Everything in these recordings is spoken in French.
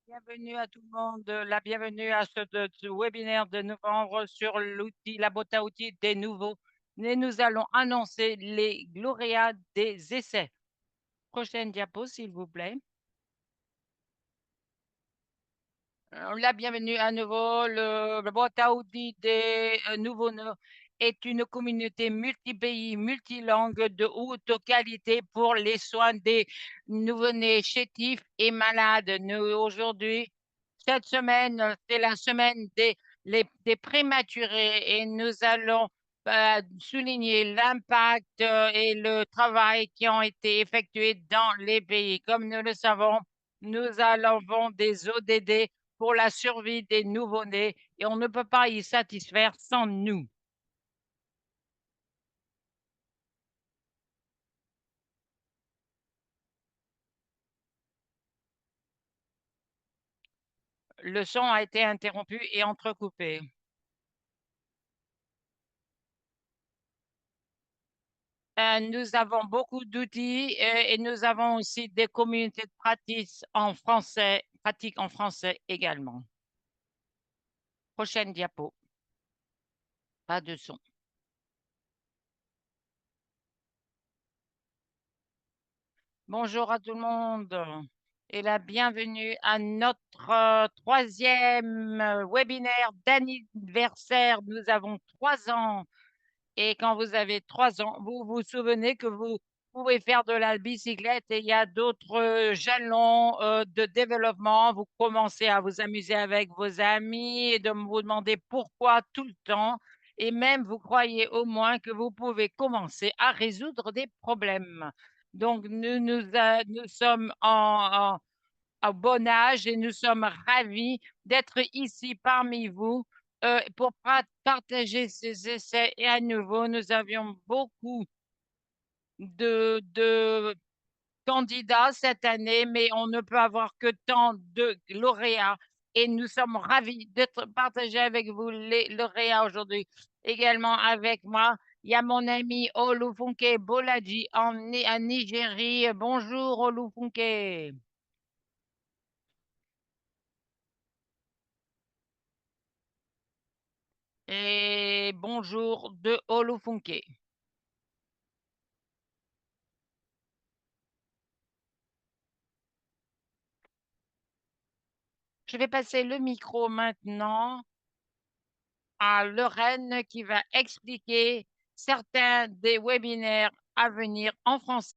Bienvenue à tout le monde, la bienvenue à ce webinaire de novembre sur l'outil, la boîte à outils des nouveaux. Et nous allons annoncer les lauréats des essais. Prochaine diapo, s'il vous plaît. La bienvenue à nouveau. La boîte à outils des nouveaux-nés est une communauté multi-pays, multilangue de haute qualité pour les soins des nouveau-nés chétifs et malades. Nous, aujourd'hui, cette semaine, c'est la semaine des prématurés et nous allons souligner l'impact et le travail qui ont été effectués dans les pays. Comme nous le savons, nous avons des ODD pour la survie des nouveau-nés et on ne peut pas y satisfaire sans nous. Le son a été interrompu et entrecoupé. Nous avons beaucoup d'outils et nous avons aussi des communautés de pratiques en français également. Prochaine diapo. Pas de son. Bonjour à tout le monde et la bienvenue à notre troisième webinaire d'anniversaire. Nous avons 3 ans. Et quand vous avez 3 ans, vous vous souvenez que vous pouvez faire de la bicyclette et il y a d'autres jalons de développement. Vous commencez à vous amuser avec vos amis et de vous demander pourquoi tout le temps. Et même vous croyez au moins que vous pouvez commencer à résoudre des problèmes. Donc, nous sommes en bon âge et nous sommes ravis d'être ici parmi vous pour partager ces essais. Et à nouveau, nous avions beaucoup de candidats cette année, mais on ne peut avoir que tant de lauréats. Et nous sommes ravis d'être partagés avec vous les lauréats aujourd'hui. Également avec moi, il y a mon ami Olufunke Bolaji en Nigérie. Bonjour Olufunke. Et bonjour de Olufunke. Je vais passer le micro maintenant à Lorraine qui va expliquer certains des webinaires à venir en français.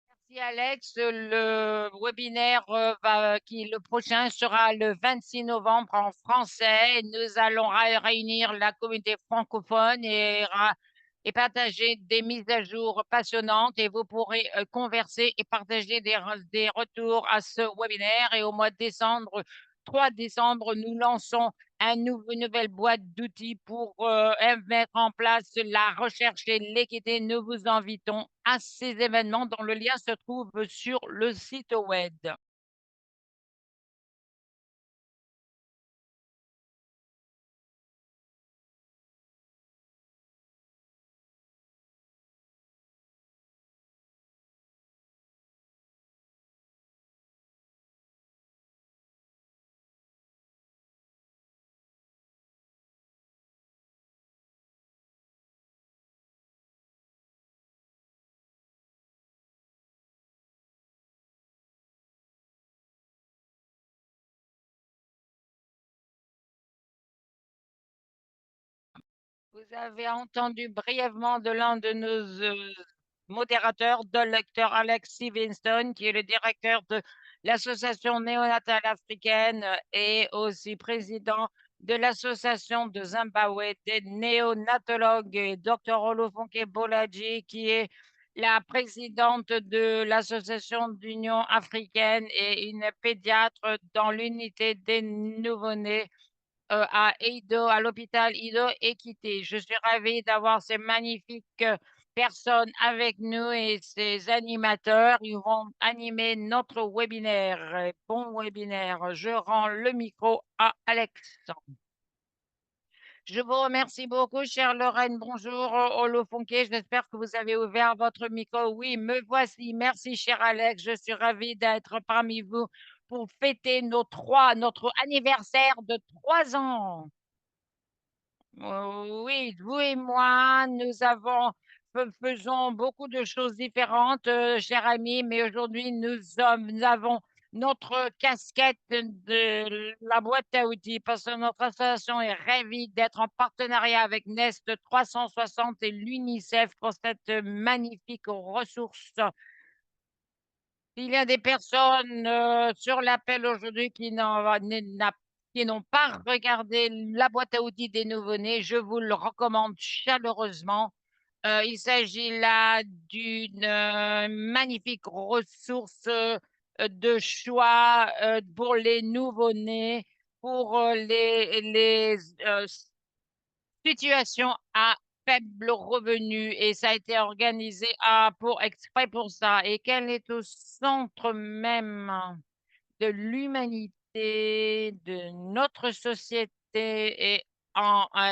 Merci Alex. Le webinaire le prochain sera le 26 novembre en français. Nous allons réunir la communauté francophone et partager des mises à jour passionnantes et vous pourrez converser et partager des retours à ce webinaire. Et au mois de décembre, 3 décembre, nous lançons une nouvelle boîte d'outils pour mettre en place la recherche et l'équité. Nous vous invitons à ces événements dont le lien se trouve sur le site web. Vous avez entendu brièvement de l'un de nos modérateurs, Dr. Alex Stevenson, qui est le directeur de l'Association néonatale africaine et aussi président de l'Association de Zimbabwe des néonatologues, et Dr. Olufunke Bolaji, qui est la présidente de l'Association d'Union africaine et une pédiatre dans l'unité des nouveau-nés à Eido, à l'hôpital Ido Équité. Je suis ravie d'avoir ces magnifiques personnes avec nous et ces animateurs. Ils vont animer notre webinaire. Bon webinaire. Je rends le micro à Alex. Je vous remercie beaucoup, chère Lorraine. Bonjour, Olofonké. J'espère que vous avez ouvert votre micro. Oui, me voici. Merci, cher Alex. Je suis ravie d'être parmi vous pour fêter notre anniversaire de 3 ans. Oui, vous et moi, faisons beaucoup de choses différentes, cher ami, mais aujourd'hui, nous avons notre casquette de la boîte à outils parce que notre association est ravie d'être en partenariat avec Nest 360 et l'UNICEF pour cette magnifique ressource. Il y a des personnes sur l'appel aujourd'hui qui n'ont pas regardé la boîte à outils des nouveau-nés. Je vous le recommande chaleureusement. Il s'agit là d'une magnifique ressource de choix pour les nouveau-nés, pour les situation à faible revenu et ça a été organisé exprès pour ça. Et qu'elle est au centre même de l'humanité, de notre société et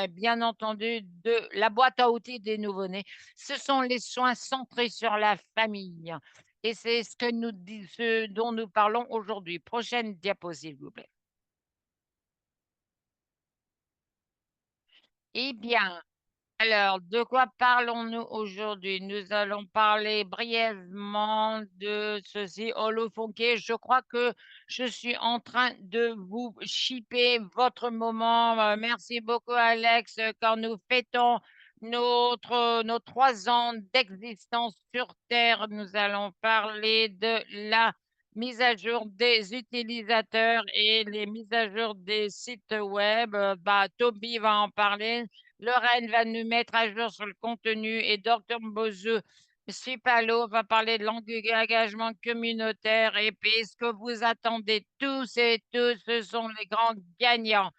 bien entendu de la boîte à outils des nouveau-nés. Ce sont les soins centrés sur la famille. Et c'est ce dont nous parlons aujourd'hui. Prochaine diapo, s'il vous plaît. Eh bien, alors, de quoi parlons-nous aujourd'hui? Nous allons parler brièvement de ceci. Olofonké, je crois que je suis en train de vous shipper votre moment. Merci beaucoup, Alex. Quand nous fêtons nos 3 ans d'existence sur Terre, nous allons parler de la mise à jour des utilisateurs et les mises à jour des sites web. Toby va en parler. Lorraine va nous mettre à jour sur le contenu et Dr Bozo Sipalo va parler de l'engagement communautaire. Et puis, ce que vous attendez tous et tous, ce sont les grands gagnants.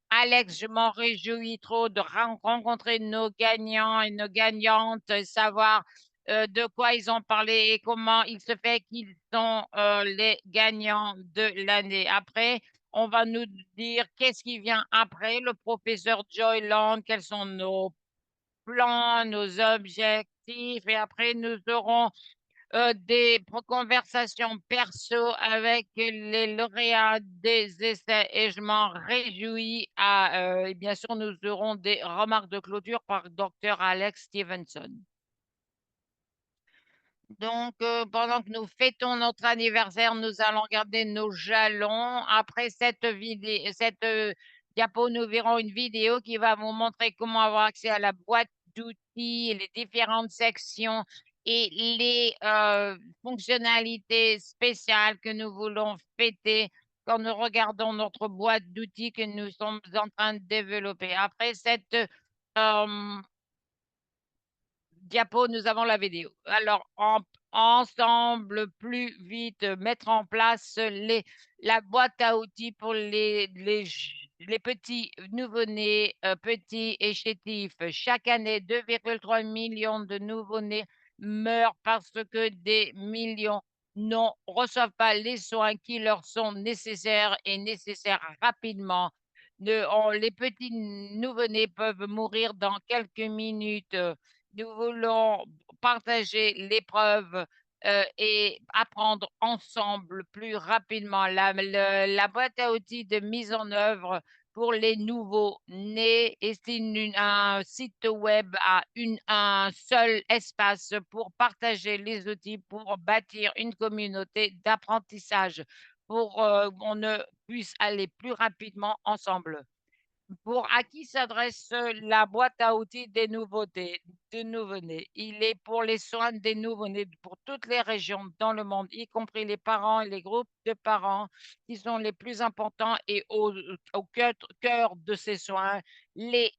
Alex, je m'en réjouis trop de rencontrer nos gagnants et nos gagnantes, savoir de quoi ils ont parlé et comment il se fait qu'ils sont les gagnants de l'année. Après, on va nous dire qu'est-ce qui vient après, le professeur Joyland, quels sont nos plans, nos objectifs, et après nous aurons des conversations perso avec les lauréats des essais et je m'en réjouis. Et bien sûr, nous aurons des remarques de clôture par Dr. Alex Stevenson. Donc, pendant que nous fêtons notre anniversaire, nous allons regarder nos jalons. Après cette diapo, nous verrons une vidéo qui va vous montrer comment avoir accès à la boîte d'outils, les différentes sections et les fonctionnalités spéciales que nous voulons fêter quand nous regardons notre boîte d'outils que nous sommes en train de développer. Après cette euh, diapo, nous avons la vidéo. Alors, ensemble, plus vite, mettre en place la boîte à outils pour les petits nouveau-nés, petits et chétifs. Chaque année, 2,3 millions de nouveau-nés meurent parce que des millions ne reçoivent pas les soins qui leur sont nécessaires et nécessaires rapidement. Les petits nouveau-nés peuvent mourir dans quelques minutes. Nous voulons partager l'épreuve et apprendre ensemble plus rapidement. La boîte à outils de mise en œuvre pour les nouveaux nés et c'est un site web à un seul espace pour partager les outils, pour bâtir une communauté d'apprentissage, pour qu'on ne puisse aller plus rapidement ensemble. Pour à qui s'adresse la boîte à outils des nouveau-nés? Il est pour les soins des nouveau-nés pour toutes les régions dans le monde, y compris les parents et les groupes de parents qui sont les plus importants et au cœur de ces soins, les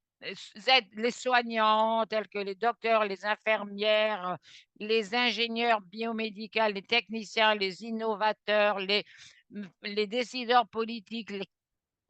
les soignants tels que les docteurs, les infirmières, les ingénieurs biomédicaux, les techniciens, les innovateurs, les décideurs politiques, les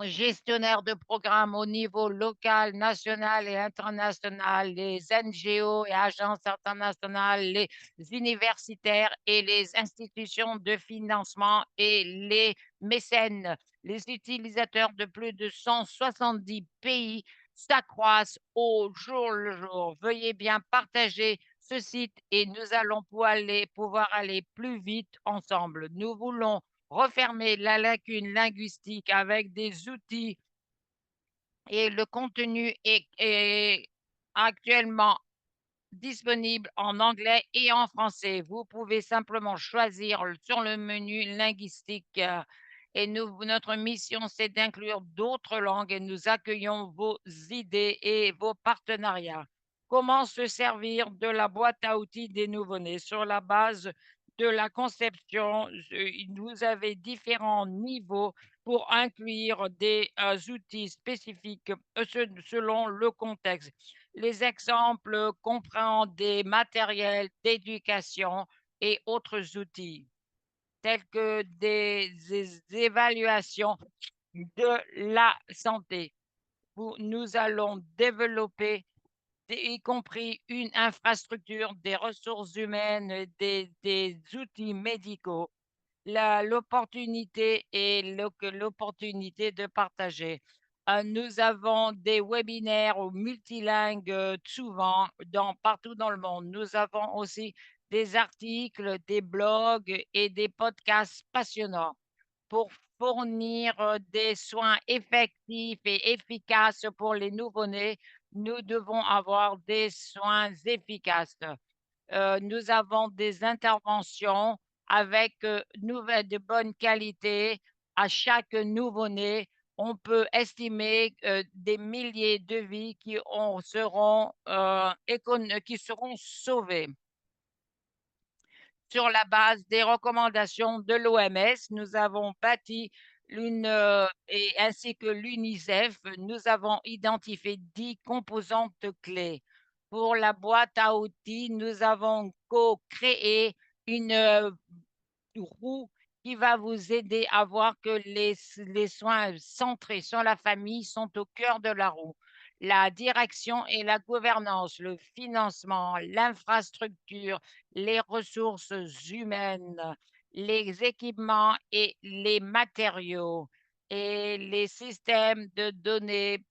gestionnaires de programmes au niveau local, national et international, les NGO et agences internationales, les universitaires et les institutions de financement et les mécènes, les utilisateurs de plus de 170 pays s'accroissent au jour le jour. Veuillez bien partager ce site et nous allons pouvoir aller plus vite ensemble. Nous voulons refermer la lacune linguistique avec des outils et le contenu est actuellement disponible en anglais et en français. Vous pouvez simplement choisir sur le menu linguistique et notre mission, c'est d'inclure d'autres langues et nous accueillons vos idées et vos partenariats. Comment se servir de la boîte à outils des nouveau-nés? Sur la base de la conception, vous avez différents niveaux pour inclure des outils spécifiques selon le contexte. Les exemples comprennent des matériels d'éducation et autres outils, tels que des évaluations de la santé. Nous allons développer, y compris une infrastructure, des ressources humaines, des outils médicaux, l'opportunité et l'opportunité de partager. Nous avons des webinaires multilingues souvent partout dans le monde. Nous avons aussi des articles, des blogs et des podcasts passionnants pour fournir des soins effectifs et efficaces pour les nouveau-nés. Nous devons avoir des soins efficaces. Nous avons des interventions avec de bonne qualité à chaque nouveau-né. On peut estimer des milliers de vies qui seront sauvées. Sur la base des recommandations de l'OMS, nous avons bâti ainsi que l'UNICEF, nous avons identifié 10 composantes clés. Pour la boîte à outils, nous avons co-créé une roue qui va vous aider à voir que les soins centrés sur la famille sont au cœur de la roue. La direction et la gouvernance, le financement, l'infrastructure, les ressources humaines, les équipements et les matériaux et les systèmes de données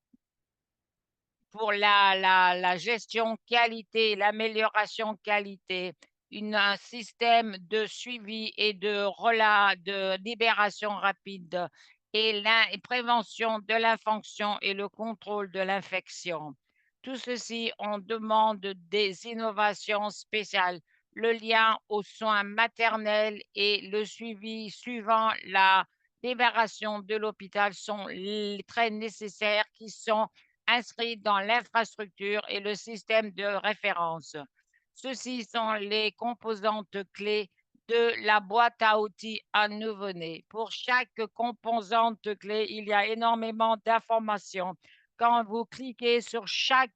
pour la gestion qualité, l'amélioration qualité, un système de suivi et de libération rapide et la prévention de l'infection et le contrôle de l'infection. Tout ceci, on demande des innovations spéciales. Le lien aux soins maternels et le suivi suivant la libération de l'hôpital sont très nécessaires, qui sont inscrits dans l'infrastructure et le système de référence. Ceci sont les composantes clés de la boîte à outils à nouveau-né. Pour chaque composante clé, il y a énormément d'informations. Quand vous cliquez sur chaque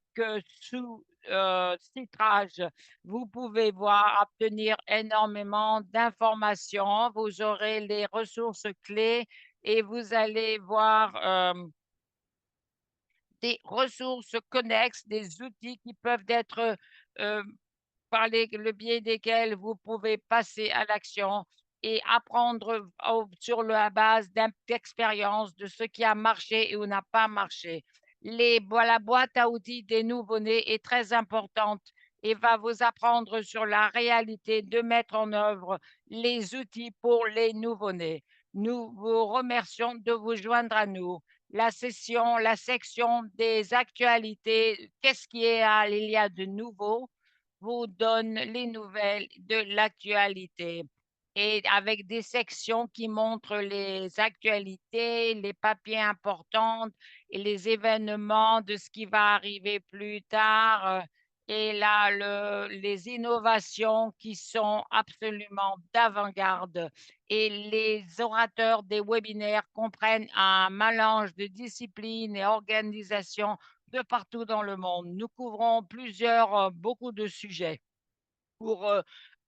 sous-titrage, vous pouvez voir, obtenir énormément d'informations. Vous aurez les ressources clés et vous allez voir des ressources connexes, des outils qui peuvent être euh, par le biais desquels vous pouvez passer à l'action et apprendre sur la base d'expérience de ce qui a marché ou n'a pas marché. La boîte à outils des nouveau-nés est très importante et va vous apprendre sur la réalité de mettre en œuvre les outils pour les nouveau-nés. Nous vous remercions de vous joindre à nous. La section des actualités, qu'est-ce qu'il y a de nouveau, vous donne les nouvelles de l'actualité et avec des sections qui montrent les actualités, les papiers importants et les événements de ce qui va arriver plus tard. Et là, les innovations qui sont absolument d'avant-garde. Et les orateurs des webinaires comprennent un mélange de disciplines et organisations de partout dans le monde. Nous couvrons beaucoup de sujets pour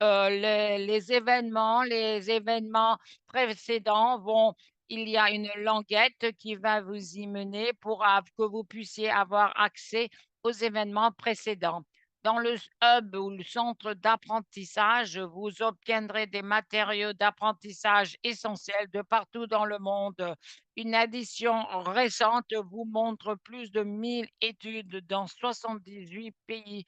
les événements précédents il y a une languette qui va vous y mener pour que vous puissiez avoir accès aux événements précédents. Dans le hub ou le centre d'apprentissage, vous obtiendrez des matériaux d'apprentissage essentiels de partout dans le monde. Une addition récente vous montre plus de 1000 études dans 78 pays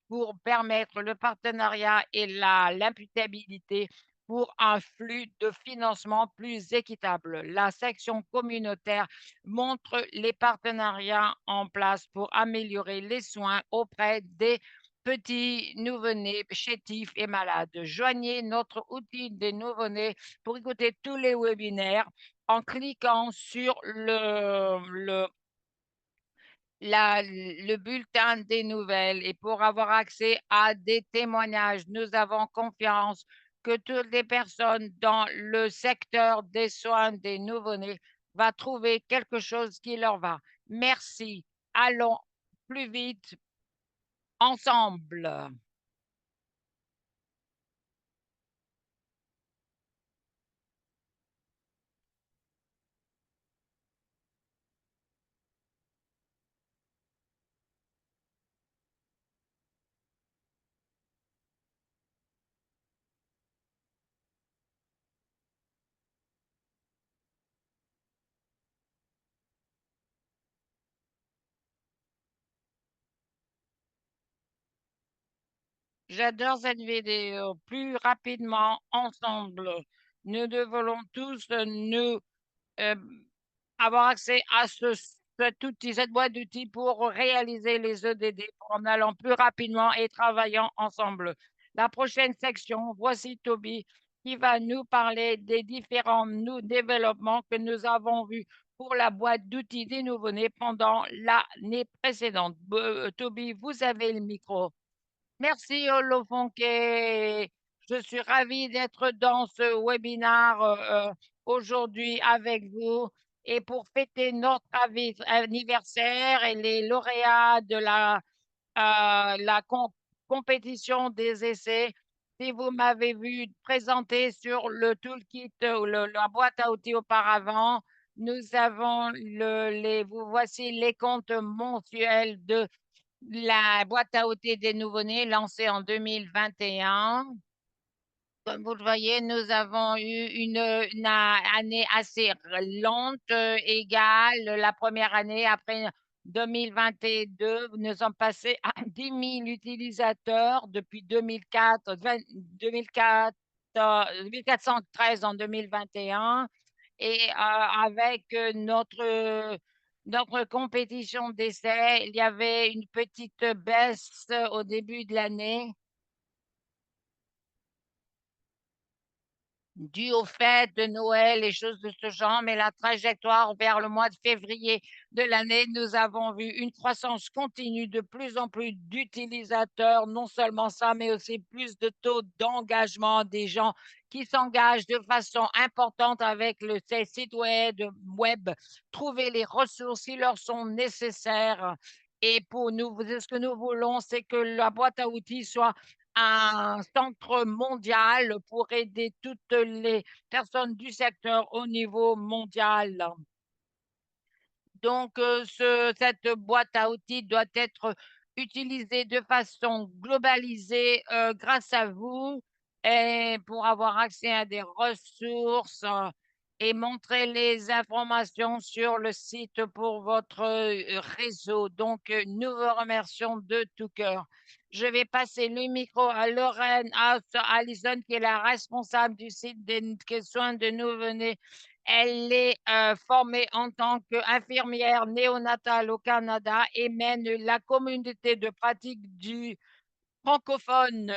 pour permettre le partenariat et l'imputabilité pour un flux de financement plus équitable. La section communautaire montre les partenariats en place pour améliorer les soins auprès des petits nouveau-nés chétifs et malades. Joignez notre outil des nouveau-nés pour écouter tous les webinaires en cliquant sur le bulletin des nouvelles et pour avoir accès à des témoignages. Nous avons confiance que toutes les personnes dans le secteur des soins des nouveau-nés vont trouver quelque chose qui leur va. Merci. Allons plus vite ensemble. J'adore cette vidéo. Plus rapidement ensemble. Nous devons tous nous euh, avoir accès à cet outil, cette boîte d'outils pour réaliser les EDD en allant plus rapidement et travaillant ensemble. La prochaine section, voici Toby qui va nous parler des différents développements que nous avons vus pour la boîte d'outils des nouveau-nés pendant l'année précédente. Toby, vous avez le micro. Merci Olofonke. Je suis ravie d'être dans ce webinaire aujourd'hui avec vous et pour fêter notre anniversaire et les lauréats de la compétition des essais. Si vous m'avez vu présenter sur le toolkit ou la boîte à outils auparavant, nous avons vous voici les comptes mensuels de la boîte à outils des nouveau-nés lancée en 2021. Comme vous le voyez, nous avons eu une année assez lente, égale. La première année, après 2022, nous sommes passés à 10 000 utilisateurs depuis 2004, 2004, 1413 en 2021. Et avec notre compétition d'essai, il y avait une petite baisse au début de l'année dû au fait de Noël et choses de ce genre, mais la trajectoire vers le mois de février de l'année, nous avons vu une croissance continue de plus en plus d'utilisateurs, non seulement ça, mais aussi plus de taux d'engagement des gens qui s'engagent de façon importante avec ces sites web, trouver les ressources qui leur sont nécessaires. Et pour nous, ce que nous voulons, c'est que la boîte à outils soit un centre mondial pour aider toutes les personnes du secteur au niveau mondial. Donc, cette boîte à outils doit être utilisée de façon globalisée grâce à vous et pour avoir accès à des ressources et montrer les informations sur le site pour votre réseau. Donc, nous vous remercions de tout cœur. Je vais passer le micro à Lorraine Allison, qui est la responsable du site des soins de nouveau-nés. Elle est formée en tant qu'infirmière néonatale au Canada et mène la communauté de pratique du francophone.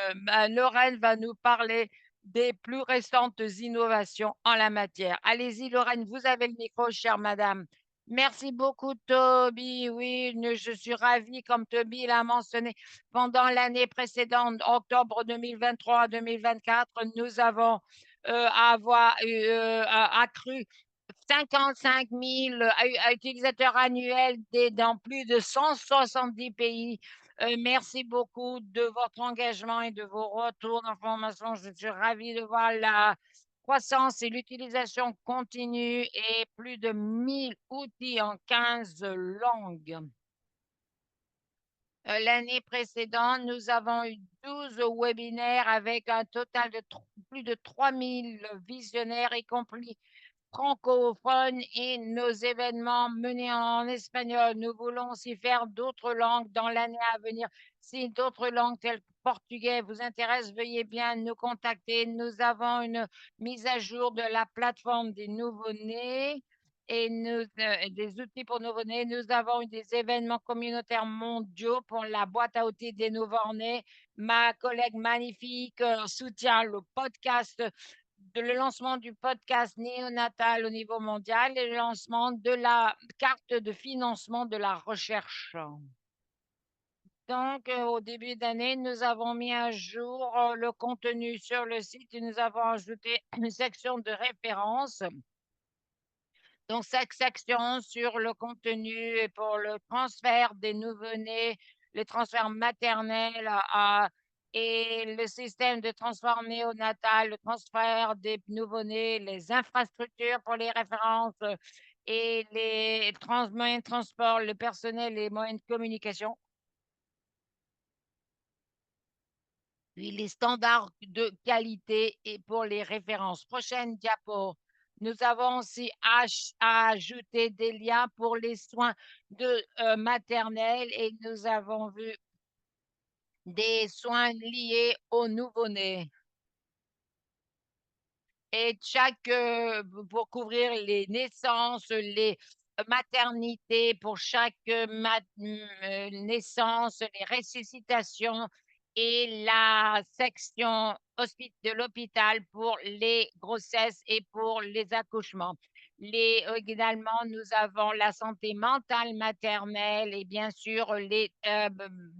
Lorraine va nous parler des plus récentes innovations en la matière. Allez-y, Lorraine, vous avez le micro, chère madame. Merci beaucoup, Toby. Oui, je suis ravie, comme Toby l'a mentionné, pendant l'année précédente, octobre 2023 à 2024, nous avons accru 55 000 utilisateurs annuels dans plus de 170 pays. Merci beaucoup de votre engagement et de vos retours d'information. Je suis ravie de voir la croissance et l'utilisation continue et plus de 1000 outils en 15 langues. L'année précédente, nous avons eu 12 webinaires avec un total de plus de 3000 visionnaires, y compris francophones, et nos événements menés en espagnol. Nous voulons aussi faire d'autres langues dans l'année à venir. Si d'autres langues telles que portugais vous intéressent, veuillez bien nous contacter. Nous avons une mise à jour de la plateforme des nouveau-nés et des outils pour nouveau-nés. Nous avons eu des événements communautaires mondiaux pour la boîte à outils des nouveau-nés. Ma collègue magnifique soutient le lancement du podcast néonatal au niveau mondial et le lancement de la carte de financement de la recherche. Donc, au début d'année, nous avons mis à jour le contenu sur le site et nous avons ajouté une section de référence. Donc, cette section sur le contenu et pour le transfert des nouveau-nés, le transfert maternel et le système de transfert néonatal, le transfert des nouveau-nés, les infrastructures pour les références et les moyens de transport, le personnel et les moyens de communication. Puis les standards de qualité et pour les références. Prochaine diapo. Nous avons aussi ajouté des liens pour les soins maternels et nous avons vu des soins liés aux nouveau-nés. Et pour couvrir les naissances, les maternités, pour chaque naissance, les ressuscitations et la section de l'hôpital pour les grossesses et pour les accouchements. Également, nous avons la santé mentale maternelle et bien sûr les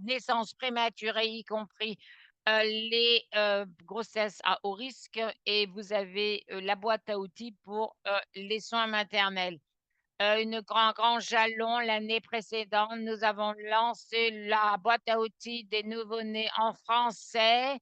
naissances prématurées, y compris les grossesses à haut risque, et vous avez la boîte à outils pour les soins maternels. Grand jalon l'année précédente, nous avons lancé la boîte à outils des nouveau-nés en français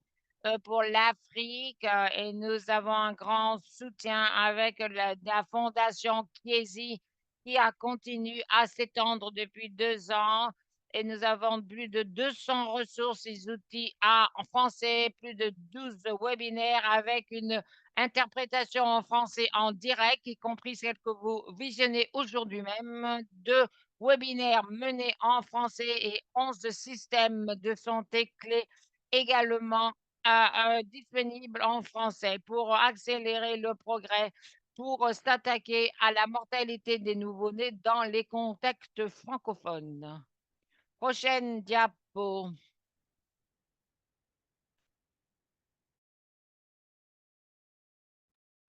pour l'Afrique et nous avons un grand soutien avec la fondation Chiesi qui a continué à s'étendre depuis 2 ans et nous avons plus de 200 ressources et outils en français, plus de 12 webinaires avec une interprétation en français en direct, y compris celle que vous visionnez aujourd'hui même, 2 webinaires menés en français et 11 systèmes de santé clés également disponibles en français pour accélérer le progrès, pour s'attaquer à la mortalité des nouveau-nés dans les contextes francophones. Prochaine diapo.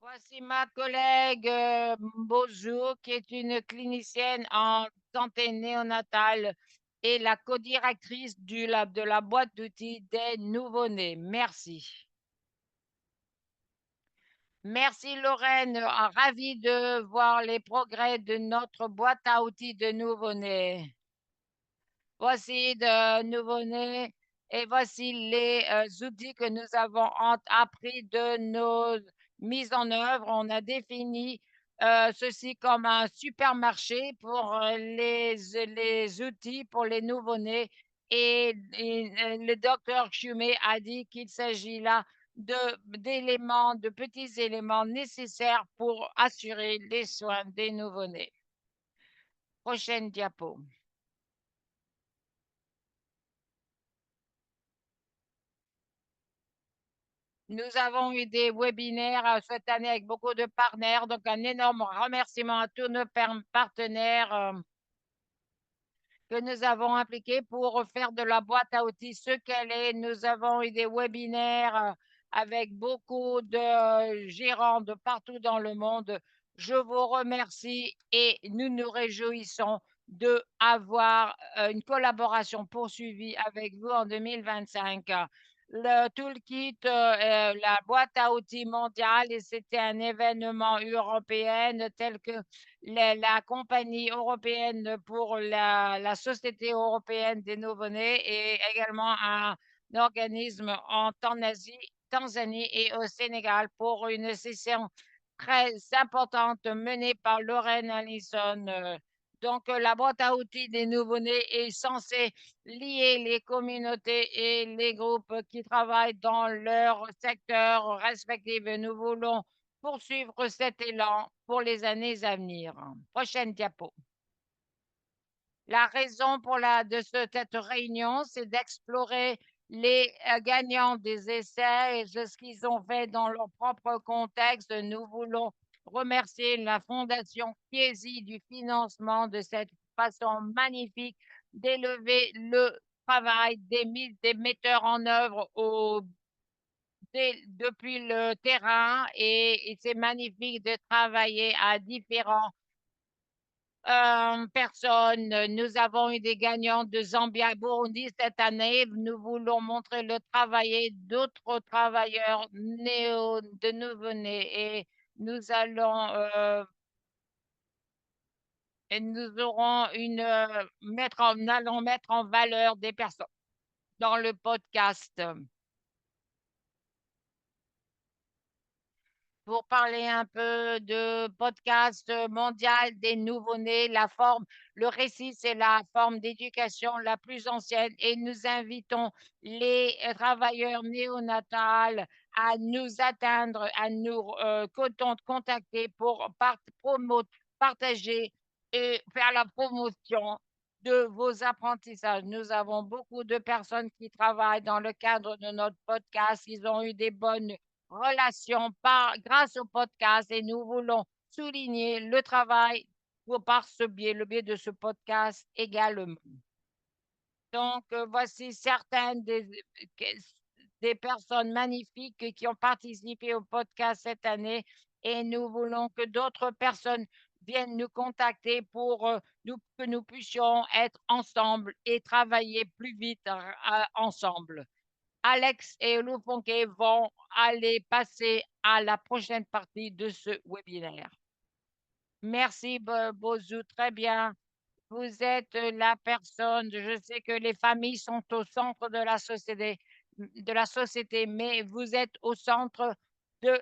Voici ma collègue Bozou, qui est une clinicienne en santé néonatale et la codirectrice de la boîte d'outils des nouveau-nés. Merci. Merci Lorraine, ravie de voir les progrès de notre boîte à outils de nouveau-nés. Voici de nouveau-nés et voici les outils que nous avons appris de nos mises en œuvre. On a défini ceci comme un supermarché pour les outils pour les nouveau-nés et le docteur Chumet a dit qu'il s'agit là de petits éléments nécessaires pour assurer les soins des nouveau-nés. Prochaine diapo. Nous avons eu des webinaires cette année avec beaucoup de partenaires, donc un énorme remerciement à tous nos partenaires que nous avons impliqués pour faire de la boîte à outils ce qu'elle est. Nous avons eu des webinaires avec beaucoup de gérants de partout dans le monde. Je vous remercie et nous nous réjouissons de avoir une collaboration poursuivie avec vous en 2025. Le toolkit, la boîte à outils mondiale, et c'était un événement européen tel que la compagnie européenne pour la Société européenne des nouveau-nés et également un organisme en Tanzanie et au Sénégal pour une session très importante menée par Lorraine Allison. Donc, la boîte à outils des nouveau-nés est censée lier les communautés et les groupes qui travaillent dans leur secteur respectif. Nous voulons poursuivre cet élan pour les années à venir. Prochaine diapo. La raison de cette réunion, c'est d'explorer les gagnants des essais et de ce qu'ils ont fait dans leur propre contexte. Nous voulons remercier la Fondation Chiesi du financement de cette façon magnifique d'élever le travail des metteurs en œuvre depuis le terrain et c'est magnifique de travailler à différents personnes. Nous avons eu des gagnants de Zambia, Burundi cette année. Nous voulons montrer le travail d'autres travailleurs de nouveau-nés et nous allons et nous aurons nous allons mettre en valeur des personnes dans le podcast. Pour parler un peu de podcast mondial des nouveau-nés. Le récit, c'est la forme d'éducation la plus ancienne et nous invitons les travailleurs néonatals à nous atteindre, à nous contacter pour partager et faire la promotion de vos apprentissages. Nous avons beaucoup de personnes qui travaillent dans le cadre de notre podcast. Ils ont eu des bonnes relations grâce au podcast et nous voulons souligner le travail par le biais de ce podcast également. Donc, voici certaines des personnes magnifiques qui ont participé au podcast cette année et nous voulons que d'autres personnes viennent nous contacter pour que nous puissions être ensemble et travailler plus vite ensemble. Alex et Olufonke vont aller passer à la prochaine partie de ce webinaire. Merci, Bozu, très bien. Vous êtes la personne, je sais que les familles sont au centre de la société, mais vous êtes au centre de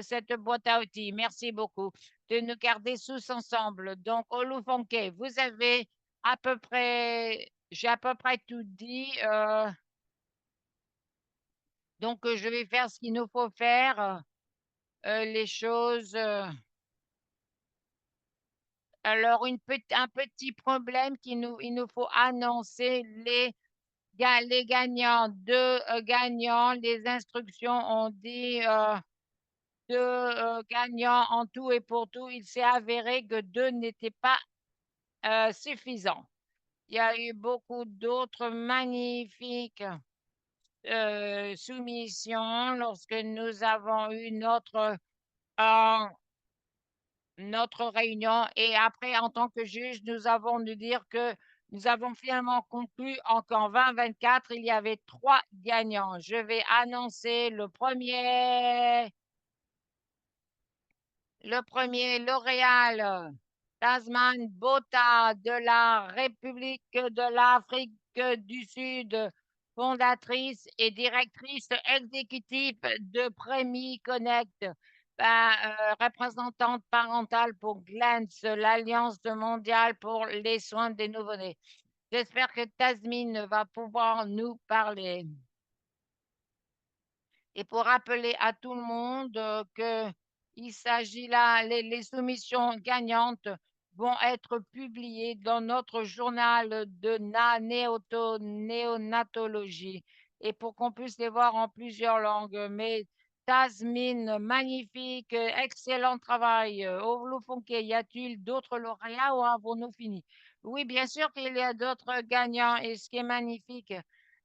cette boîte à outils. Merci beaucoup de nous garder tous ensemble. Donc, Olufonke, vous avez j'ai à peu près tout dit. Donc, je vais faire ce qu'il nous faut faire, les choses. Alors, un petit problème il nous faut annoncer les gagnants. Deux gagnants, les instructions ont dit deux gagnants en tout et pour tout. Il s'est avéré que deux n'étaient pas suffisants. Il y a eu beaucoup d'autres magnifiques soumissions lorsque nous avons eu euh, notre réunion et après, en tant que juge, nous avons dû dire que nous avons finalement conclu qu'en 2024, il y avait trois gagnants. Je vais annoncer le premier lauréat, Tasman Bota de la République de l'Afrique du Sud, fondatrice et directrice exécutive de Premi Connect, représentante parentale pour GLANS, l'Alliance mondiale pour les soins des nouveau-nés. J'espère que Tasmine va pouvoir nous parler. Et pour rappeler à tout le monde que il s'agit là, les soumissions gagnantes vont être publiées dans notre journal de néonatologie et pour qu'on puisse les voir en plusieurs langues. Mais Tasmine, magnifique, excellent travail. Olufunke, y a-t-il d'autres lauréats ou avons-nous fini? Oui, bien sûr qu'il y a d'autres gagnants et ce qui est magnifique,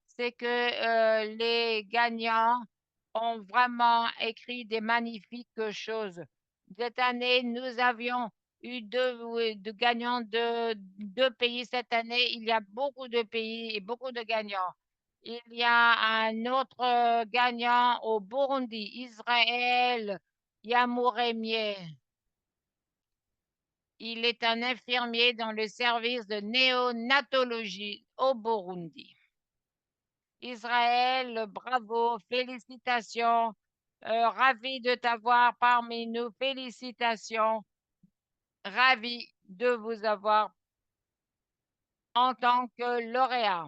c'est que les gagnants ont vraiment écrit des magnifiques choses. Cette année, nous avions eu deux gagnants de deux pays cette année. Il y a beaucoup de pays et beaucoup de gagnants. Il y a un autre gagnant au Burundi, Israël Yamouremie. Il est un infirmier dans le service de néonatologie au Burundi. Israël, bravo, félicitations. Ravi de t'avoir parmi nous. Félicitations. Ravi. de vous avoir en tant que lauréat.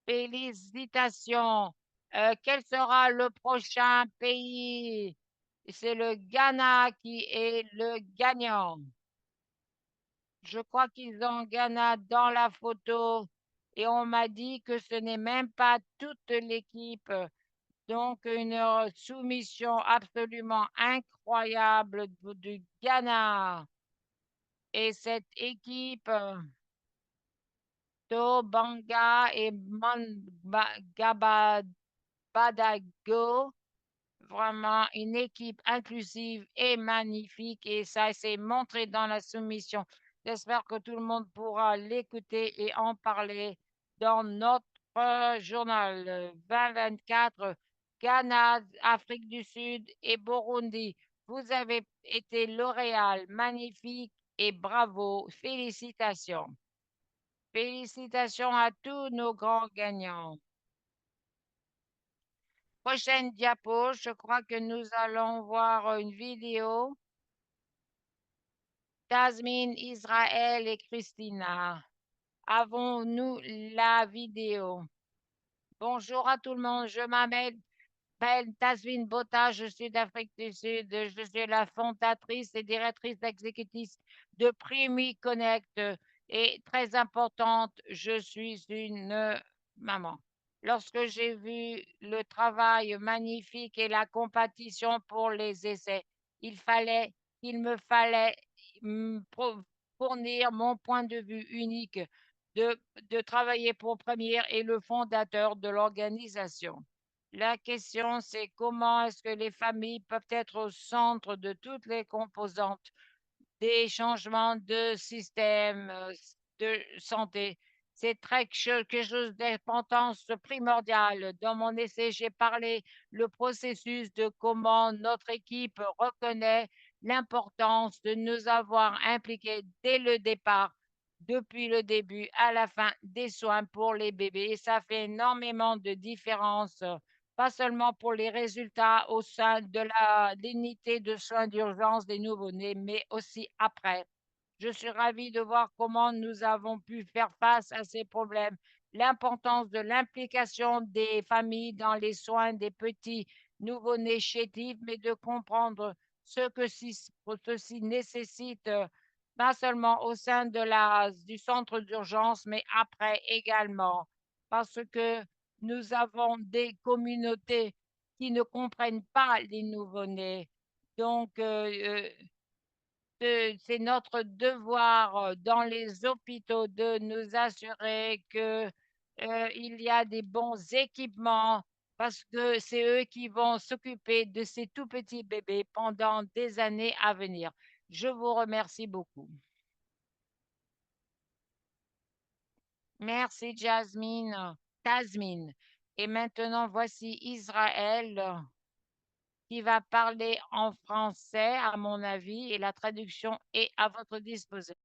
Félicitations. Quel sera le prochain pays? C'est le Ghana qui est le gagnant. Je crois qu'ils ont Ghana dans la photo et on m'a dit que ce n'est même pas toute l'équipe. Donc une soumission absolument incroyable du Ghana. Et cette équipe, Tobanga et Badago, vraiment une équipe inclusive et magnifique et ça s'est montré dans la soumission. J'espère que tout le monde pourra l'écouter et en parler dans notre journal 2024, Ghana, Afrique du Sud et Burundi. Vous avez été lauréat, magnifique et bravo. Félicitations. Félicitations à tous nos grands gagnants. Prochaine diapo, je crois que nous allons voir une vidéo. Tasmine, Israël et Christina. Avons-nous la vidéo? Bonjour à tout le monde, je m'appelle Tasvin Bota, je suis d'Afrique du Sud. Je suis la fondatrice et directrice exécutive de Primi Connect et très importante, je suis une maman. Lorsque j'ai vu le travail magnifique et la compétition pour les essais, il me fallait fournir mon point de vue unique de travailler pour Première et le fondateur de l'organisation. La question, c'est comment est-ce que les familles peuvent être au centre de toutes les composantes des changements de système de santé. C'est quelque chose d'importance primordiale. Dans mon essai, j'ai parlé le processus de comment notre équipe reconnaît l'importance de nous avoir impliqués dès le départ, depuis le début à la fin des soins pour les bébés. Et ça fait énormément de différence, pas seulement pour les résultats au sein de l'unité de soins d'urgence des nouveau-nés, mais aussi après. Je suis ravie de voir comment nous avons pu faire face à ces problèmes, l'importance de l'implication des familles dans les soins des petits nouveau-nés chétifs, mais de comprendre ce que ceci nécessite, pas seulement au sein du centre d'urgence, mais après également, parce que nous avons des communautés qui ne comprennent pas les nouveau-nés. Donc, c'est notre devoir dans les hôpitaux de nous assurer que il y a des bons équipements parce que c'est eux qui vont s'occuper de ces tout petits bébés pendant des années à venir. Je vous remercie beaucoup. Merci Jasmine, Tasmine. Et maintenant, voici Israël qui va parler en français, à mon avis, et la traduction est à votre disposition.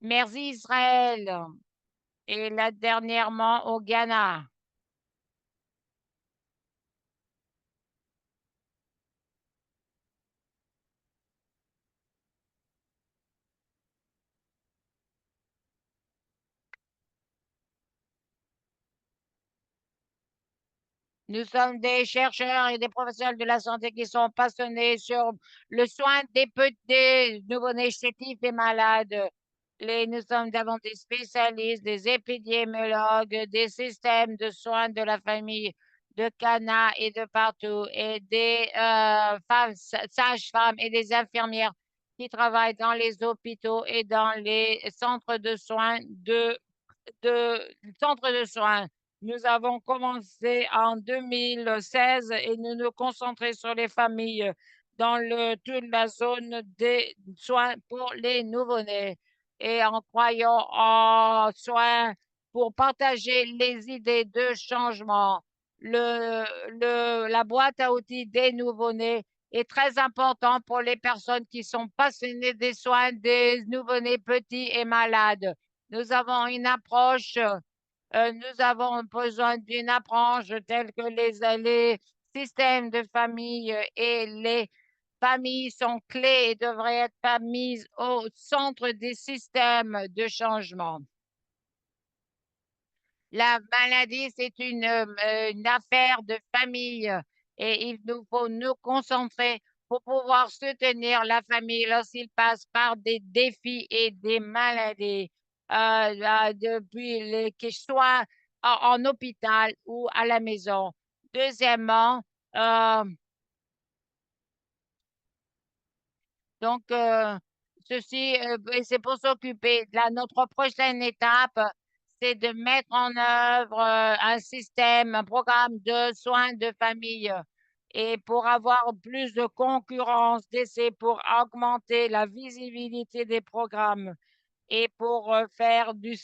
Merci Israël. Et là, dernièrement au Ghana. Nous sommes des chercheurs et des professionnels de la santé qui sont passionnés sur le soin des petits nouveau-nés chétifs et malades. Nous sommes d'abord des spécialistes, des épidémiologues, des systèmes de soins de la famille de Cana et de partout, et des femmes, sages-femmes et des infirmières qui travaillent dans les hôpitaux et dans les centres de soins de centre de soins. Nous avons commencé en 2016 et nous nous concentrons sur les familles dans toute la zone des soins pour les nouveau-nés et en croyant en soins pour partager les idées de changement. La boîte à outils des nouveau-nés est très important pour les personnes qui sont passionnées des soins des nouveau-nés petits et malades. Nous avons une approche, nous avons besoin d'une approche telle que les systèmes de famille et les familles sont clés et devraient être pas mises au centre des systèmes de changement. La maladie, c'est une affaire de famille et il nous faut nous concentrer pour pouvoir soutenir la famille lorsqu'ils passent par des défis et des maladies, depuis qu'ils soient en hôpital ou à la maison. Deuxièmement, euh, donc, et c'est pour s'occuper. Notre prochaine étape, c'est de mettre en œuvre un système, un programme de soins de famille et pour avoir plus de concurrence d'essais pour augmenter la visibilité des programmes et pour faire des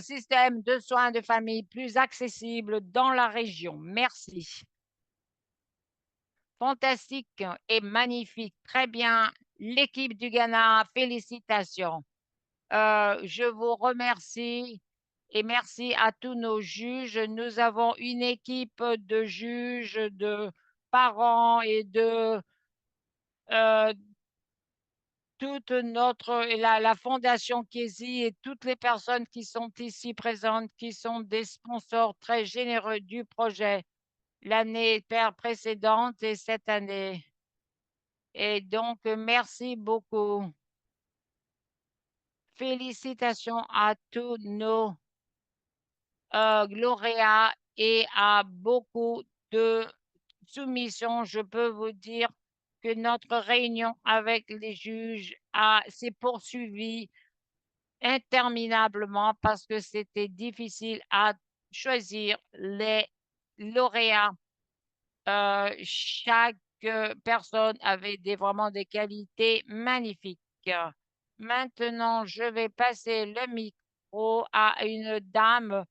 systèmes de soins de famille plus accessibles dans la région. Merci. Fantastique et magnifique. Très bien. L'équipe du Ghana, félicitations. Je vous remercie et merci à tous nos juges. Nous avons une équipe de juges, de parents et de euh, toute la Fondation Kézi et toutes les personnes qui sont ici présentes, qui sont des sponsors très généreux du projet l'année précédente et cette année. Et donc, merci beaucoup. Félicitations à tous nos lauréats et à beaucoup de soumissions. Je peux vous dire que notre réunion avec les juges s'est poursuivie interminablement parce que c'était difficile à choisir les lauréats. Chaque personne avait vraiment des qualités magnifiques. Maintenant, je vais passer le micro à une dame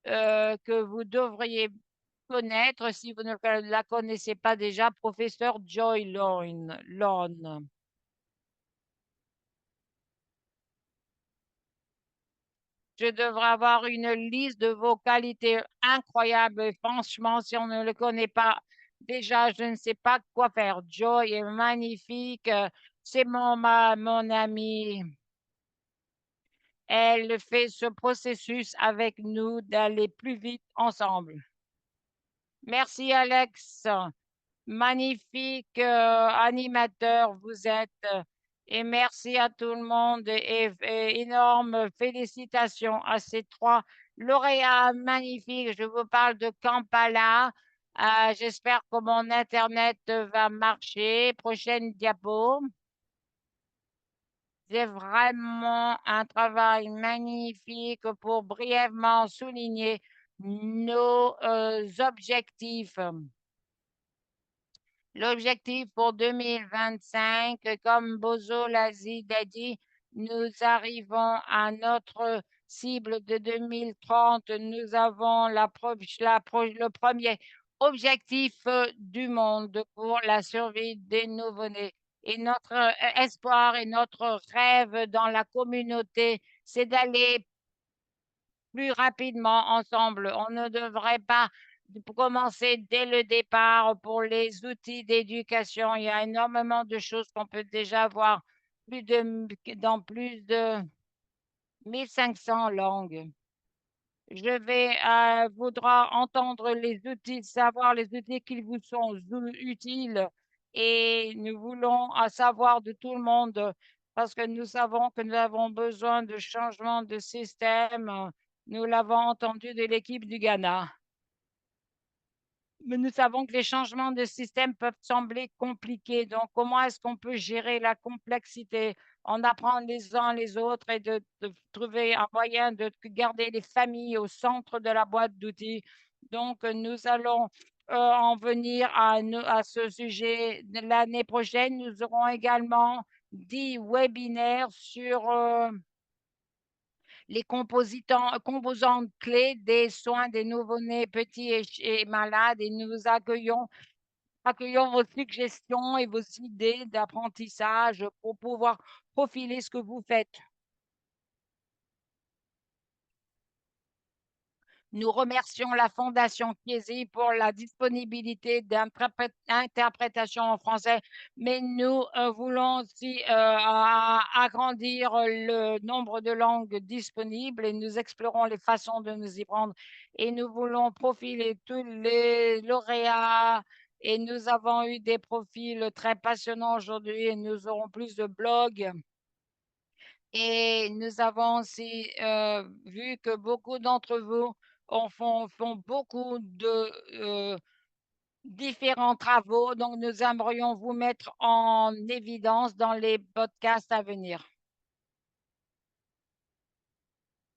que vous devriez connaître si vous ne la connaissez pas déjà, professeur Joy Lone. Je devrais avoir une liste de vos qualités incroyables. Et franchement, si on ne le connaît pas, déjà, je ne sais pas quoi faire. Joy est magnifique. C'est mon amie. Elle fait ce processus avec nous d'aller plus vite ensemble. Merci, Alex. Magnifique animateur vous êtes. Et merci à tout le monde et énorme félicitations à ces trois lauréats magnifiques. Je vous parle de Kampala. J'espère que mon Internet va marcher. Prochaine diapo. C'est vraiment un travail magnifique pour brièvement souligner nos objectifs. L'objectif pour 2025, comme Bozo l'a dit, nous arrivons à notre cible de 2030. Nous avons le premier objectif du monde pour la survie des nouveau-nés. Et notre espoir et notre rêve dans la communauté, c'est d'aller plus rapidement ensemble. On ne devrait pas commencer dès le départ pour les outils d'éducation. Il y a énormément de choses qu'on peut déjà voir dans plus de 1500 langues. Je vais voudra entendre les outils, savoir les outils qui vous sont utiles et nous voulons savoir de tout le monde parce que nous savons que nous avons besoin de changement de système. Nous l'avons entendu de l'équipe du Ghana. Mais nous savons que les changements de système peuvent sembler compliqués. Donc, comment est-ce qu'on peut gérer la complexité, en apprendre les uns les autres et de trouver un moyen de garder les familles au centre de la boîte d'outils? Donc, nous allons en venir à ce sujet l'année prochaine. Nous aurons également 10 webinaires sur les composantes clés des soins des nouveau-nés petits et malades et nous accueillons vos suggestions et vos idées d'apprentissage pour pouvoir profiler ce que vous faites. Nous remercions la Fondation Chiesi pour la disponibilité d'interprétation en français, mais nous voulons aussi agrandir le nombre de langues disponibles et nous explorons les façons de nous y prendre. Et nous voulons profiler tous les lauréats et nous avons eu des profils très passionnants aujourd'hui et nous aurons plus de blogs. Et nous avons aussi vu que beaucoup d'entre vous font beaucoup de différents travaux, donc nous aimerions vous mettre en évidence dans les podcasts à venir.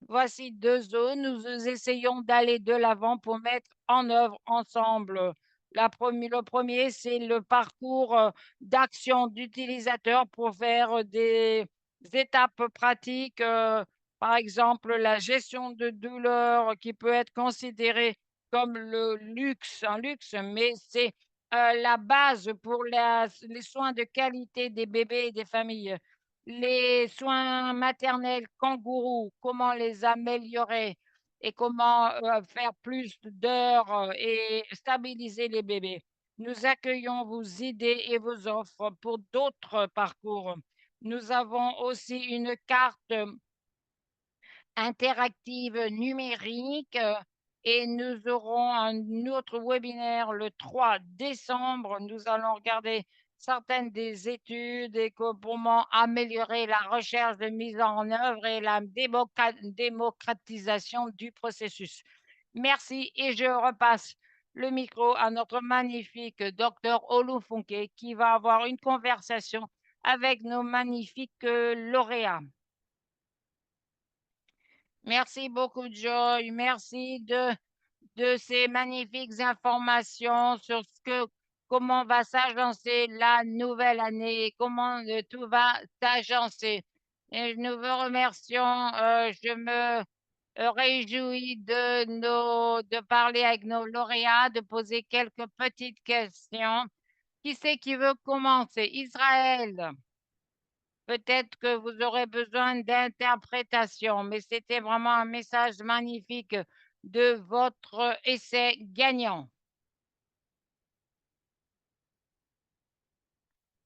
Voici deux zones où nous essayons d'aller de l'avant pour mettre en œuvre ensemble. Le premier, c'est le parcours d'action d'utilisateur pour faire des étapes pratiques, par exemple la gestion de douleur qui peut être considérée comme un luxe, mais c'est la base pour les soins de qualité des bébés et des familles. Les soins maternels kangourous, comment les améliorer et comment faire plus d'heures et stabiliser les bébés. Nous accueillons vos idées et vos offres pour d'autres parcours. Nous avons aussi une carte interactive numérique et nous aurons un autre webinaire le 3 décembre. Nous allons regarder certaines des études et comment améliorer la recherche de mise en œuvre et la démocratisation du processus. Merci et je repasse le micro à notre magnifique docteur Olufunke qui va avoir une conversation avec nos magnifiques lauréats. Merci beaucoup, Joy. Merci de ces magnifiques informations sur comment va s'agencer la nouvelle année et comment tout va s'agencer. Et nous vous remercions. Je me réjouis de parler avec nos lauréats, de poser quelques petites questions. Qui c'est qui veut commencer? Israël. Peut-être que vous aurez besoin d'interprétation, mais c'était vraiment un message magnifique de votre essai gagnant.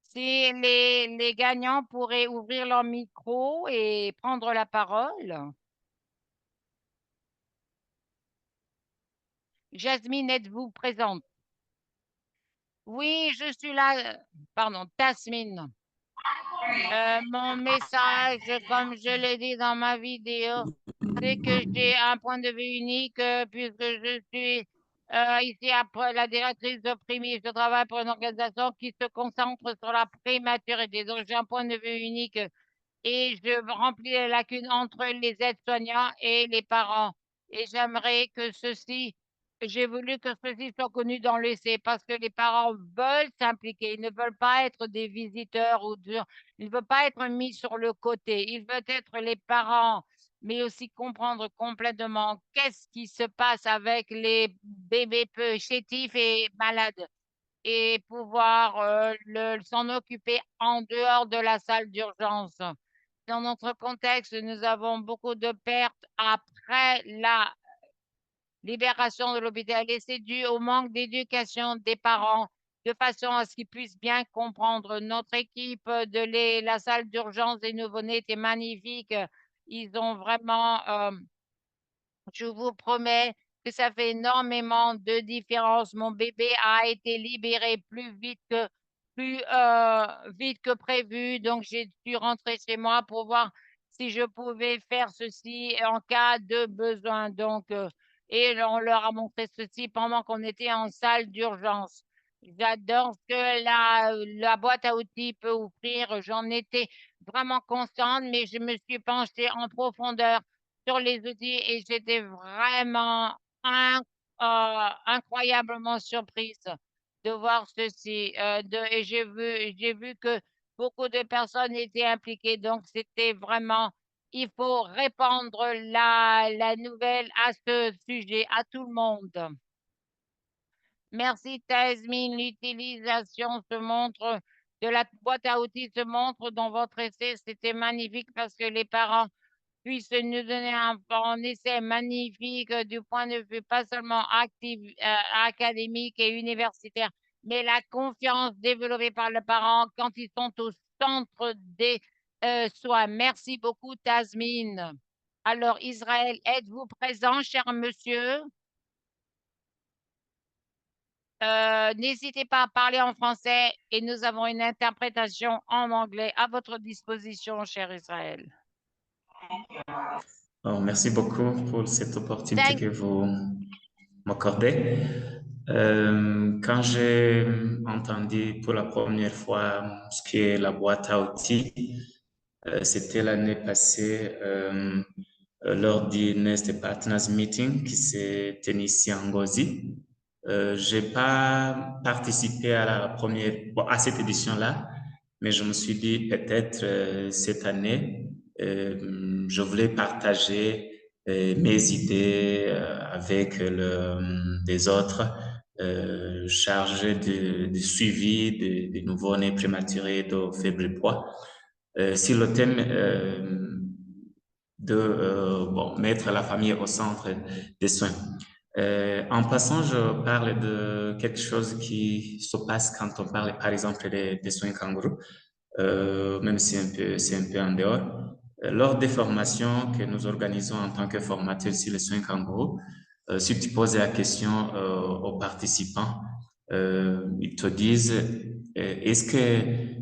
Si les gagnants pourraient ouvrir leur micro et prendre la parole. Jasmine, êtes-vous présente? Oui, je suis là. Pardon, Tasmine. Mon message, comme je l'ai dit dans ma vidéo, c'est que j'ai un point de vue unique puisque je suis ici après la directrice de Primis. Je travaille pour une organisation qui se concentre sur la prématurité. Donc, j'ai un point de vue unique et je remplis les lacunes entre les aides-soignants et les parents. Et j'aimerais que j'ai voulu que ceci soit connu dans l'essai parce que les parents veulent s'impliquer. Ils ne veulent pas être des visiteurs ils ne veulent pas être mis sur le côté. Ils veulent être les parents, mais aussi comprendre complètement qu'est-ce qui se passe avec les bébés peu chétifs et malades. et pouvoir s'en occuper en dehors de la salle d'urgence. Dans notre contexte, nous avons beaucoup de pertes après la libération de l'hôpital et c'est dû au manque d'éducation des parents de façon à ce qu'ils puissent bien comprendre. Notre équipe la salle d'urgence des nouveau-nés était magnifique. Ils ont vraiment je vous promets que ça fait énormément de différence. Mon bébé a été libéré vite que prévu. Donc, j'ai dû rentrer chez moi pour voir si je pouvais faire ceci en cas de besoin. Donc, et on leur a montré ceci pendant qu'on était en salle d'urgence. J'adore ce que la boîte à outils peut offrir. J'en étais vraiment contente, mais je me suis penchée en profondeur sur les outils et j'étais vraiment incroyablement surprise de voir ceci. Et j'ai vu que beaucoup de personnes étaient impliquées. Donc, c'était vraiment, il faut répandre la nouvelle à ce sujet, à tout le monde. Merci, Tasmine. L'utilisation se montre de la boîte à outils se montre dans votre essai. C'était magnifique parce que les parents puisse nous donner un essai magnifique du point de vue pas seulement académique et universitaire, mais la confiance développée par les parents quand ils sont au centre des soins. Merci beaucoup, Tasmine. Alors, Israël, êtes-vous présent, cher monsieur? N'hésitez pas à parler en français et nous avons une interprétation en anglais à votre disposition, cher Israël. Oh, merci beaucoup pour cette opportunité Thank que vous m'accordez. Quand j'ai entendu pour la première fois ce qu'est la boîte à outils, c'était l'année passée lors du Nest Partners Meeting qui s'est tenu ici en Ngozi. J'ai pas participé à la première, bon, à cette édition-là, mais je me suis dit peut-être cette année, je voulais partager mes idées avec des autres chargés de suivi des nouveau-nés prématurés de faible poids sur le thème de mettre la famille au centre des soins. En passant, je parle de quelque chose qui se passe quand on parle, par exemple, des soins kangourous, même si c'est un peu en dehors. Lors des formations que nous organisons en tant que formateurs sur les soins kangourous, si tu poses la question aux participants, ils te disent, est-ce que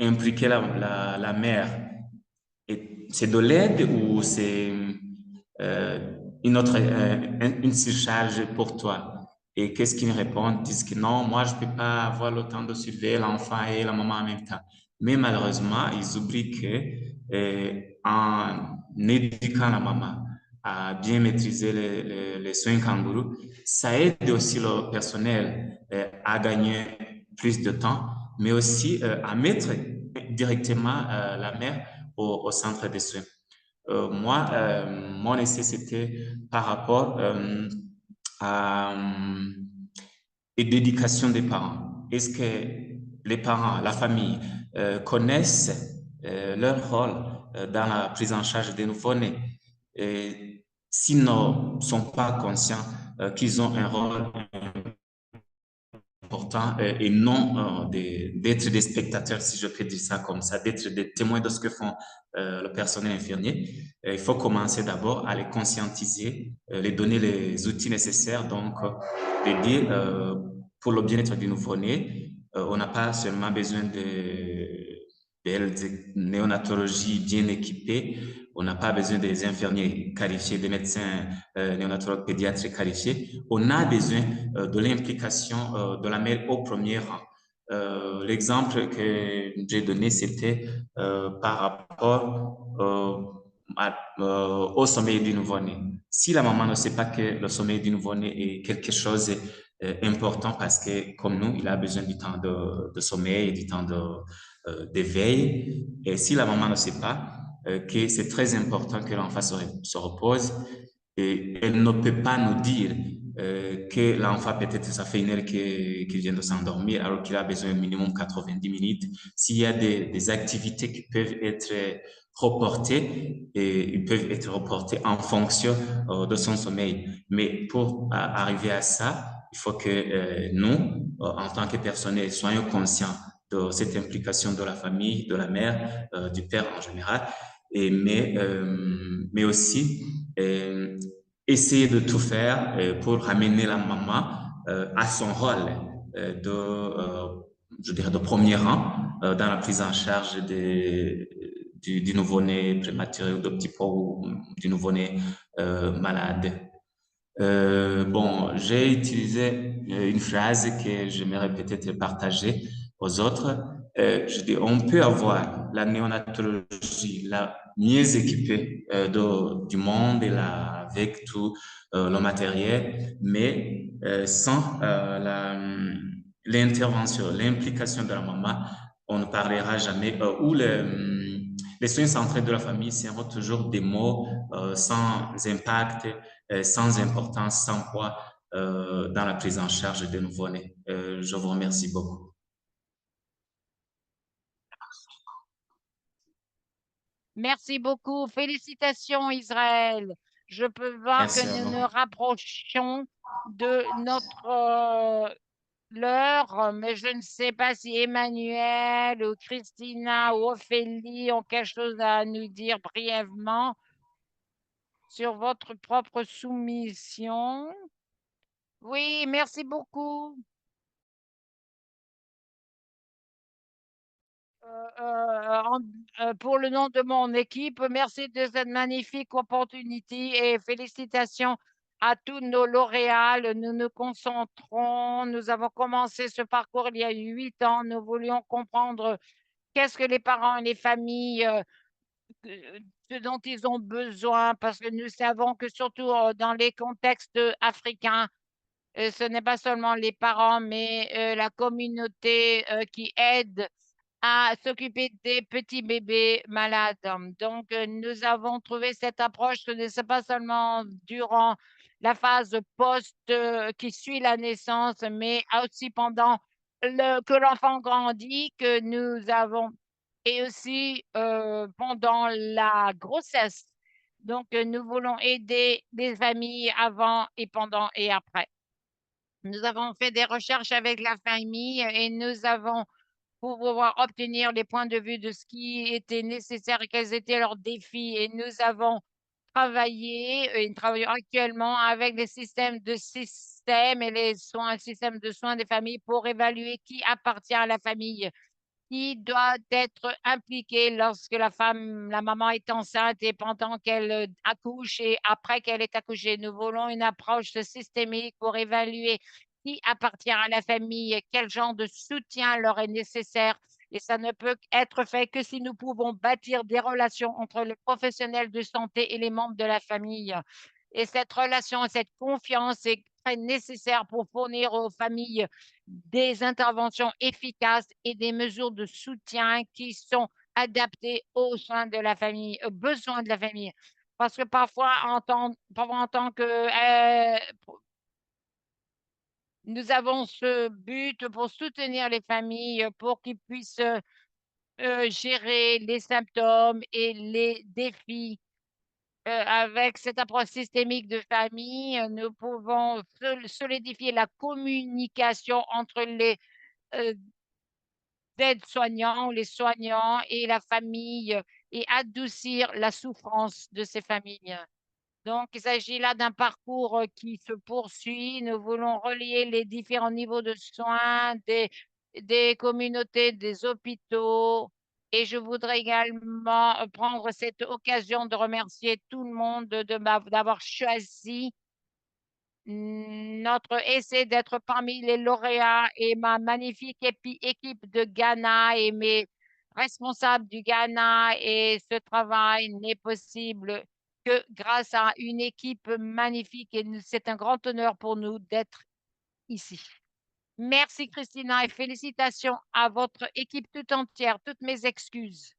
impliquer la mère, c'est de l'aide ou c'est une surcharge pour toi? Et qu'est-ce qu'ils répondent? Ils disent que non, moi, je ne peux pas avoir le temps de surveiller l'enfant et la maman en même temps. Mais malheureusement, ils oublient que en éduquant la maman à bien maîtriser les soins kangourous, ça aide aussi le personnel à gagner plus de temps, mais aussi à mettre directement la mère au centre des soins. Moi, mon essai, c'était par rapport à l'éducation des parents. Est-ce que les parents, la famille, connaissent leur rôle dans la prise en charge des nouveau-nés? Et s'ils ne sont pas conscients qu'ils ont un rôle important et non d'être des spectateurs, si je peux dire ça comme ça, d'être des témoins de ce que font le personnel infirmier. Il faut commencer d'abord à les conscientiser, les donner les outils nécessaires, donc de dire pour le bien-être du nouveau-né, on n'a pas seulement besoin de néonatologie bien équipée, on n'a pas besoin des infirmiers qualifiés, des médecins néonatologues pédiatres qualifiés, on a besoin de l'implication de la mère au premier rang. L'exemple que j'ai donné, c'était par rapport au sommeil du nouveau-né. Si la maman ne sait pas que le sommeil du nouveau-né est quelque chose important parce que, comme nous, il a besoin du temps de sommeil, du temps d'éveil. Et si la maman ne sait pas que c'est très important que l'enfant se repose, et elle ne peut pas nous dire que l'enfant, peut-être, ça fait une heure qu'il vient de s'endormir, alors qu'il a besoin au minimum 90 minutes. S'il y a des activités qui peuvent être reportées, et ils peuvent être reportées en fonction de son sommeil. Mais pour arriver à ça, il faut que nous, en tant que personnel, soyons conscients de cette implication de la famille, de la mère, du père en général, mais aussi essayer de tout faire pour ramener la maman à son rôle je dirais, de premier rang dans la prise en charge du nouveau-né prématuré ou de petit pot ou du nouveau-né malade. Bon, j'ai utilisé une phrase que j'aimerais peut-être partager aux autres. Je dis, on peut avoir la néonatologie la mieux équipée du monde et avec tout le matériel, mais sans l'intervention, l'implication de la maman, on ne parlera jamais, les soins centrés de la famille seront toujours des mots sans impact, sans importance, sans poids dans la prise en charge des nouveau-nés. Je vous remercie beaucoup. Merci beaucoup. Félicitations, Israël. Je peux voir que Merci à nous vous. nous rapprochons de notre l'heure, mais je ne sais pas si Emmanuel ou Christina ou Ophélie ont quelque chose à nous dire brièvement sur votre propre soumission. Oui, merci beaucoup. Pour le nom de mon équipe, merci de cette magnifique opportunité et félicitations à tous nos lauréats. Nous nous concentrons. Nous avons commencé ce parcours il y a 8 ans. Nous voulions comprendre qu'est-ce que les parents et les familles, ce dont ils ont besoin, parce que nous savons que surtout dans les contextes africains, ce n'est pas seulement les parents, mais la communauté qui aide à s'occuper des petits bébés malades. Donc, nous avons trouvé cette approche, ce n'est pas seulement durant la phase post qui suit la naissance, mais aussi pendant que l'enfant grandit, que nous avons, et aussi pendant la grossesse. Donc, nous voulons aider les familles avant et pendant et après. Nous avons fait des recherches avec la famille et nous avons pour pouvoir obtenir les points de vue de ce qui était nécessaire et quels étaient leurs défis. Et nous avons travaillé, et nous travaillons actuellement avec les systèmes et les soins, systèmes de soins des familles pour évaluer qui appartient à la famille, qui doit être impliqué lorsque la maman est enceinte et pendant qu'elle accouche et après qu'elle est accouchée. Nous voulons une approche systémique pour évaluer qui appartient à la famille, quel genre de soutien leur est nécessaire. Et ça ne peut être fait que si nous pouvons bâtir des relations entre les professionnels de santé et les membres de la famille. Et cette relation, cette confiance est très nécessaire pour fournir aux familles des interventions efficaces et des mesures de soutien qui sont adaptées aux soins de la famille, aux besoins de la famille. Parce que parfois, en tant que nous avons ce but pour soutenir les familles, pour qu'ils puissent gérer les symptômes et les défis. Avec cette approche systémique de famille, nous pouvons solidifier la communication entre les euh, aides-soignants, les soignants et la famille et adoucir la souffrance de ces familles. Donc, il s'agit là d'un parcours qui se poursuit. Nous voulons relier les différents niveaux de soins des communautés, des hôpitaux. Et je voudrais également prendre cette occasion de remercier tout le monde d'avoir choisi notre essai d'être parmi les lauréats et ma magnifique équipe de Ghana et mes responsables du Ghana. Et ce travail n'est possible que grâce à une équipe magnifique et c'est un grand honneur pour nous d'être ici. Merci Christina et félicitations à votre équipe tout entière. Toutes mes excuses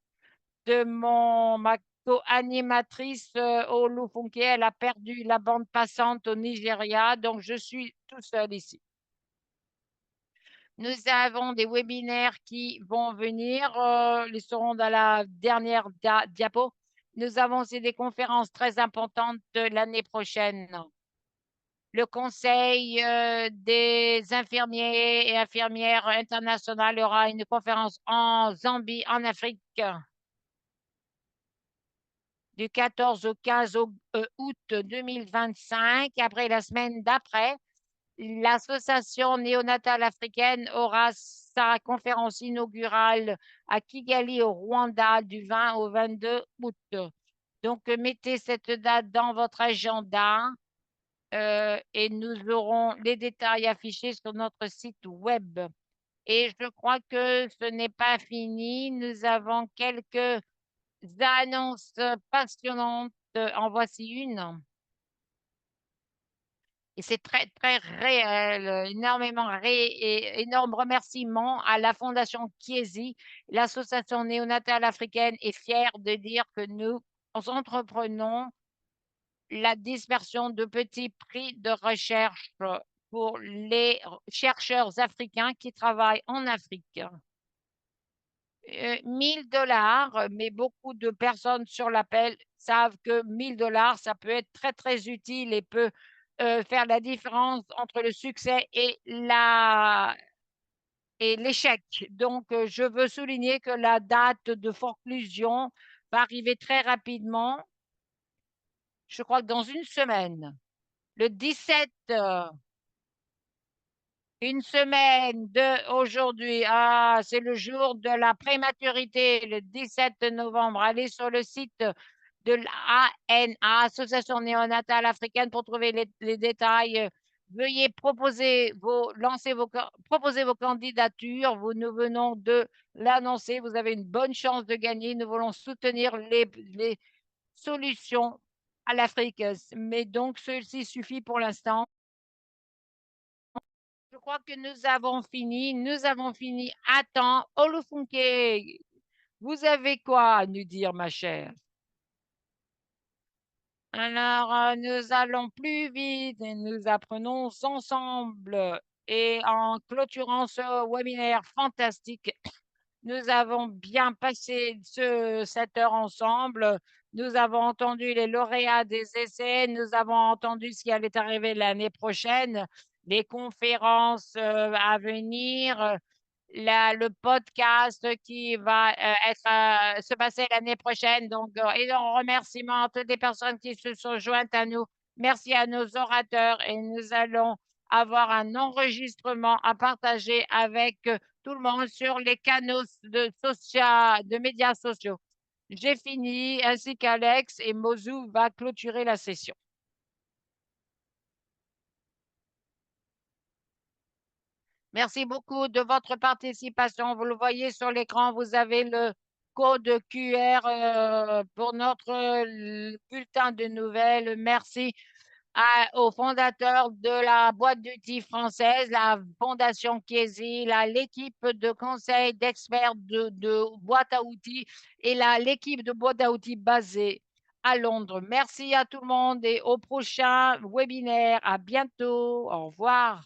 de ma co-animatrice au Lufunke. Elle a perdu la bande passante au Nigeria, donc je suis tout seul ici. Nous avons des webinaires qui vont venir, ils seront dans la dernière diapo. Nous avons aussi des conférences très importantes l'année prochaine. Le Conseil des infirmiers et infirmières internationales aura une conférence en Zambie, en Afrique, du 14 au 15 août 2025. Après, la semaine d'après, l'association néonatale africaine aura sa conférence inaugurale à Kigali, au Rwanda, du 20 au 22 août. Donc, mettez cette date dans votre agenda et nous aurons les détails affichés sur notre site web. Et je crois que ce n'est pas fini. Nous avons quelques annonces passionnantes. En voici une. Et c'est très, très réel, et énorme remerciement à la Fondation Chiesi. L'association néonatale africaine est fière de dire que nous entreprenons la dispersion de petits prix de recherche pour les chercheurs africains qui travaillent en Afrique. 1 000 $, mais beaucoup de personnes sur l'appel savent que 1 000 $, ça peut être très, très utile et peut faire la différence entre le succès et l'échec. Donc, je veux souligner que la date de conclusion va arriver très rapidement. Je crois que dans une semaine, le 17, une semaine de aujourd'hui. Ah, c'est le jour de la prématurité, le 17 novembre. Allez sur le site de l'ANA, Association néonatale africaine, pour trouver les détails. Veuillez proposer vos candidatures. Nous venons de l'annoncer. Vous avez une bonne chance de gagner. Nous voulons soutenir les solutions à l'Afrique. Mais donc, ceci suffit pour l'instant. Je crois que nous avons fini. Nous avons fini à temps. Olufunke, vous avez quoi à nous dire, ma chère? Alors, nous allons plus vite et nous apprenons ensemble. Et en clôturant ce webinaire fantastique, nous avons bien passé cette heure ensemble. Nous avons entendu les lauréats des essais. Nous avons entendu ce qui allait arriver l'année prochaine, les conférences à venir, le podcast qui va se passer l'année prochaine. Donc, et en remerciement à toutes les personnes qui se sont jointes à nous. Merci à nos orateurs et nous allons avoir un enregistrement à partager avec tout le monde sur les canaux de médias sociaux. J'ai fini, ainsi qu'Alex, et Mozou va clôturer la session. Merci beaucoup de votre participation. Vous le voyez sur l'écran, vous avez le code QR pour notre bulletin de nouvelles. Merci au fondateur de la boîte d'outils française, la Fondation Chiesi, l'équipe de conseil d'experts de boîte à outils et l'équipe de boîte à outils basée à Londres. Merci à tout le monde et au prochain webinaire. À bientôt. Au revoir.